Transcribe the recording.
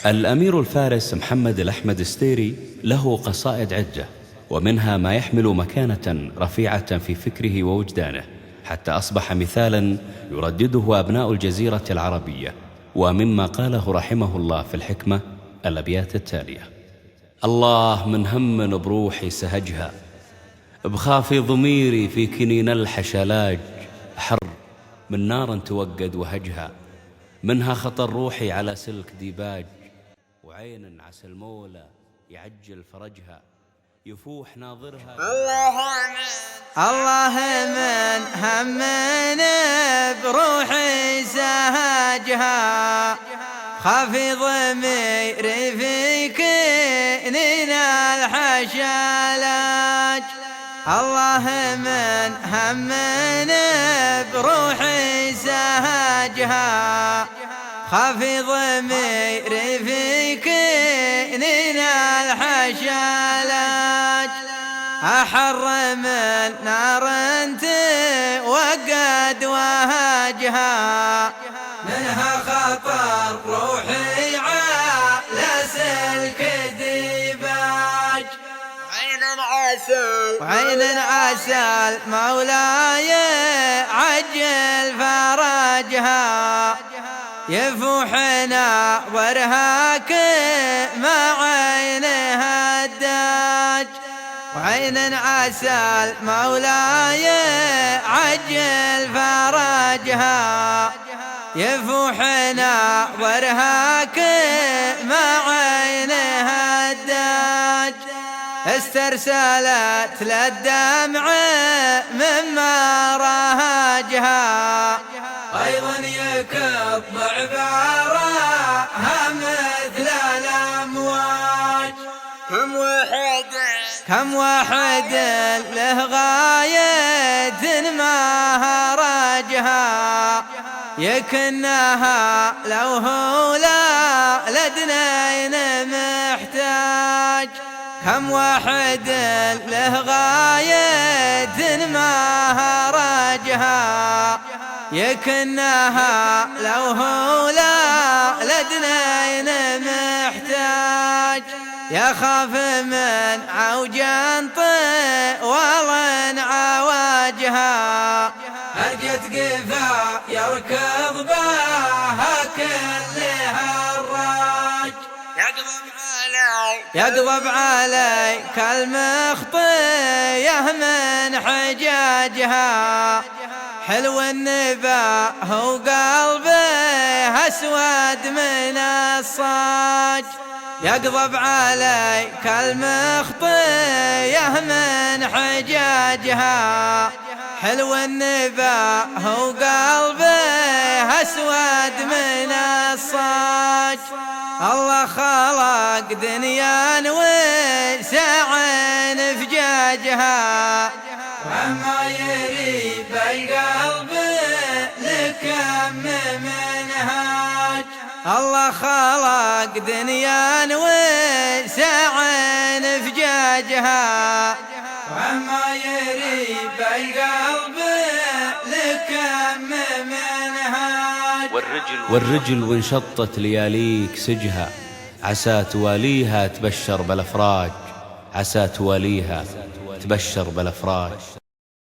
الأمير الفارس محمد الأحمد ستيري له قصائد عدة، ومنها ما يحمل مكانة رفيعة في فكره ووجدانه، حتى أصبح مثالا يردده أبناء الجزيرة العربية. ومما قاله رحمه الله في الحكمة الأبيات التالية: الله من هم بروحي سهجها، بخافي ضميري في كنين الحشلاج، حر من نار توقد وهجها، منها خطر روحي على سلك ديباج، وعين عسى المولى يعجل فرجها، يفوح ناظرها. الله من همن بروحي سهجها، خافي ضميري في كنين الحشلاج. الله من همن بروحي سهجها، خافي ضميري في كنين الحشلاج. أحر من نار توقد وهجها، منها خطر روحي على سلك ديباج. وعين عسى مولاي عجل فرجها، يفوح ناظرها كما عينها الداج. وعين عسى مولاي عجل فرجها، يفوح ناظرها كما عينها الداج. استرسلت للدمع مما رهجها، أيضا يكب عبارها مثل الأمواج. كم واحد له غاية ما هرجها، يكنها لو هو لا لدنين محتاج. كم واحد له غاية ما هرجها، يكنها لو هو لا لدنين محتاج. يخاف من عوج طوال عواجها، هرجت قفا يركض بها كلها الراج. يقضب عليك المخطية من حجاجها، حلو النبا هو قلبه أسود من الصاج. يقضب عليك المخطية من حجاجها، حلو النبا هو قلبه أسود من الصاج. الله خلق دنيا وسع فجاجها، وما يريب القلب لكم منهاج. الله خلق دنيا وسع فجاجها، وما يريب القلب لكم منهاج. والرجل وانشطت لياليك سجها، عسى تواليها تبشر بالأفراج، عسى تواليها تبشر بالأفراج.